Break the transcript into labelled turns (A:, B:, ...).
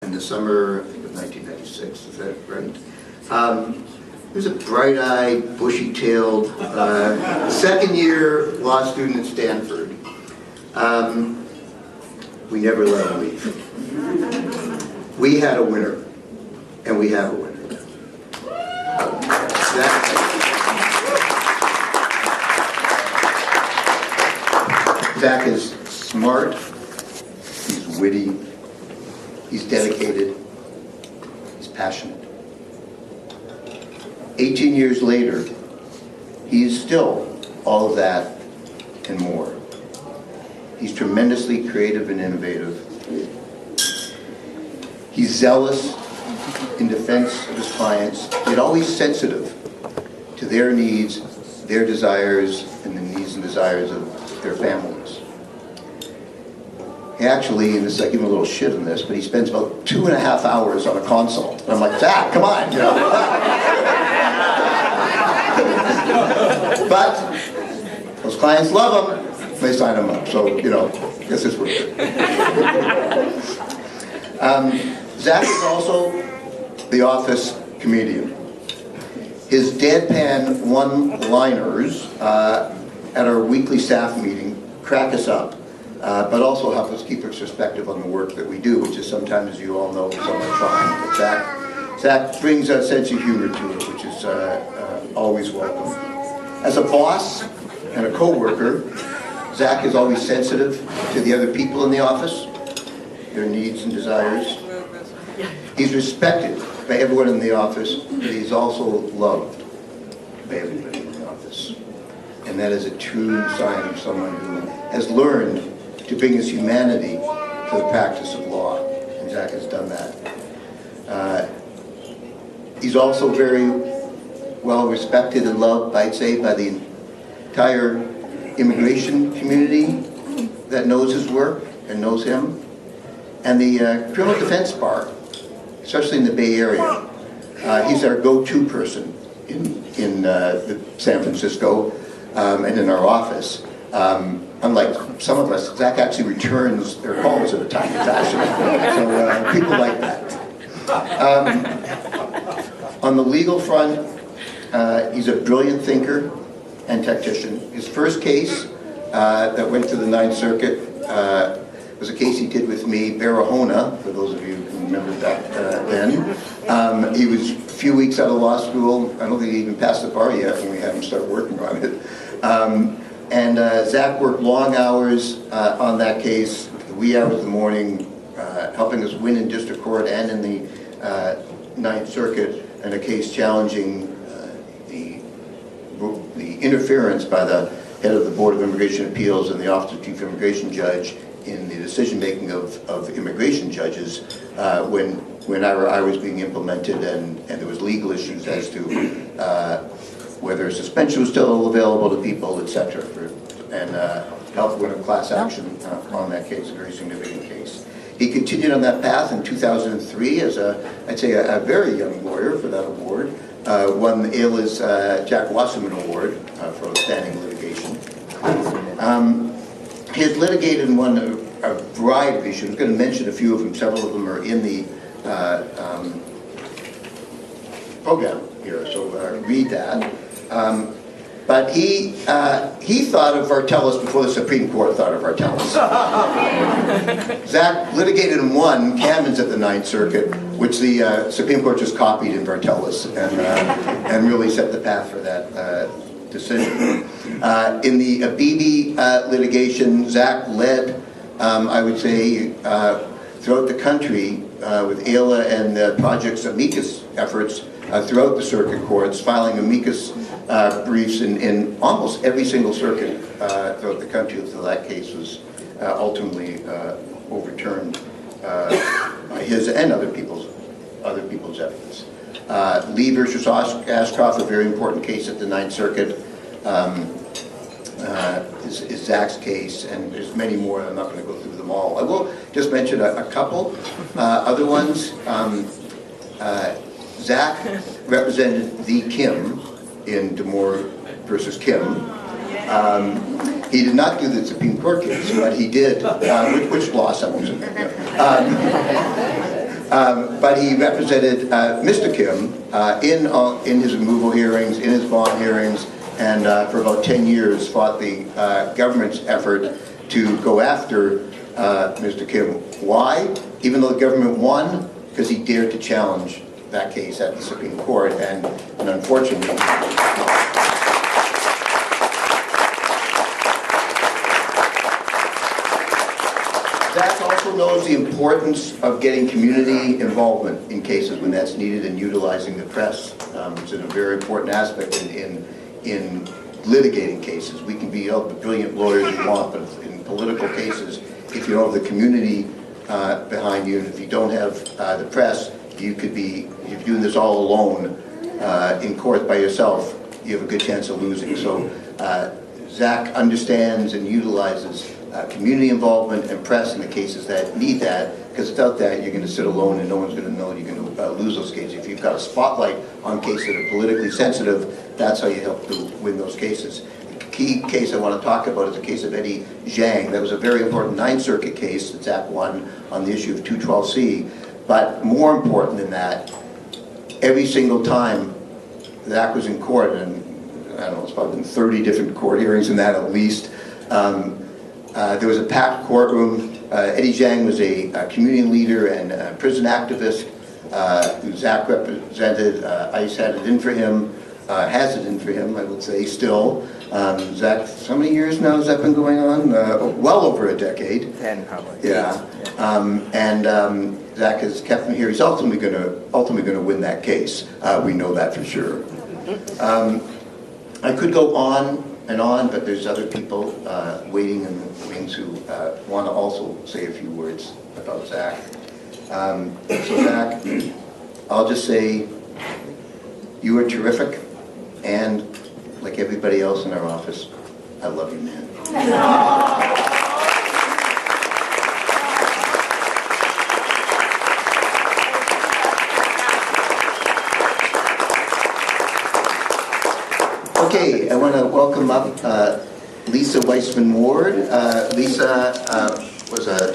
A: in the summer, I think, of 1996. Is that right? He was a bright-eyed, bushy-tailed, second-year law student at Stanford. We never let him leave. We had a winner, and we have a winner. Zach is smart, he's witty, he's dedicated, he's passionate. 18 years later, he is still all of that and more. He's tremendously creative and innovative. He's zealous in defense of his clients, yet always sensitive to their needs, their desires, and the needs and desires of their families. He actually, and this, I give him a little shit on this, but he spends about 2.5 hours on a consult. And I'm like, Zach, come on, you know. But those clients love him, they sign him up. So, you know, I guess it's worth it. Zach is also the office comedian. His deadpan one-liners at our weekly staff meeting crack us up, but also help us keep our perspective on the work that we do, which is sometimes, as you all know, somewhat trying. But Zach brings a sense of humor to it, which is always welcome. As a boss and a co-worker, Zach is always sensitive to the other people in the office, their needs and desires. He's respected by everyone in the office, but he's also loved by everybody in the office. And that is a true sign of someone who has learned to bring his humanity to the practice of law. And Zach has done that. He's also very well respected and loved, I'd say, by the entire immigration community that knows his work and knows him. And the criminal defense bar, especially in the Bay Area. He's our go-to person in San Francisco and in our office. Unlike some of us, Zach actually returns their calls in a timely fashion. So people like that. On the legal front, he's a brilliant thinker and tactician. His first case that went to the Ninth Circuit was a case he did with me, Barahona, for those of you who remember that then. He was a few weeks out of law school. I don't think he even passed the bar yet when we had him start working on it. Zach worked long hours on that case, the wee hours of the morning, helping us win in district court and in the Ninth Circuit, in a case challenging the interference by the head of the Board of Immigration Appeals and the Office of Chief Immigration Judge in the decision-making of immigration judges when I was being implemented, and there was legal issues as to whether suspension was still available to people, etc. And helped win a class action on that case, a very significant case. He continued on that path in 2003 as I'd say a very young lawyer for that award. Won AILA's Jack Wasserman Award for outstanding litigation. He has litigated and won a variety of issues. I'm going to mention a few of them. Several of them are in the program here, so read that. But he thought of Vartelis before the Supreme Court thought of Vartelis. Zach litigated and won Kamens at the Ninth Circuit, which the Supreme Court just copied in Vartelis and really set the path for that decision. In the Abebe litigation, Zach led, I would say, throughout the country with AILA and the project's amicus efforts throughout the circuit courts, filing amicus briefs in almost every single circuit throughout the country until that case was ultimately overturned by his and other people's efforts. Lee versus Ashcroft, a very important case at the Ninth Circuit, is Zach's case, and there's many more. I'm not going to go through them all. I will just mention a couple other ones. Zach represented the Kim in Demore versus Kim. He did not do the Supreme Court case, but he did, which lost, I won't say. But he represented Mr. Kim in his removal hearings, in his bond hearings, and for about 10 years fought the government's effort to go after Mr. Kim. Why? Even though the government won, because he dared to challenge that case at the Supreme Court, and unfortunately, Zach also knows the importance of getting community involvement in cases when that's needed and utilizing the press. It's a very important aspect in litigating cases. We can be all the brilliant lawyers we want, but in political cases, if you don't have the community behind you, and if you don't have the press, you could be, if you're doing this all alone in court by yourself, you have a good chance of losing. So Zach understands and utilizes community involvement and press in the cases that need that, because without that, you're going to sit alone and no one's going to know you're going to lose those cases. If you've got a spotlight on cases that are politically sensitive, that's how you help to win those cases. The key case I want to talk about is the case of Eddie Zhang. That was a very important Ninth Circuit case that Zach won on the issue of 212C. But more important than that, every single time Zach was in court, and I don't know, it's probably been 30 different court hearings in that at least, there was a packed courtroom. Eddie Zhang was a community leader and a prison activist who Zach represented. ICE had it in for him, has it in for him, I would say, still. Zach, how many years now has that been going on? Well over a decade.
B: 10 probably.
A: Yeah. Zach has kept him here. He's ultimately going to win that case. We know that for sure. I could go on and on, but there's other people waiting in the wings who want to also say a few words about Zach. So Zach, I'll just say you are terrific, and like everybody else in our office, I love you, man. Okay, I want to welcome up Lisa Weissman Ward. Lisa was a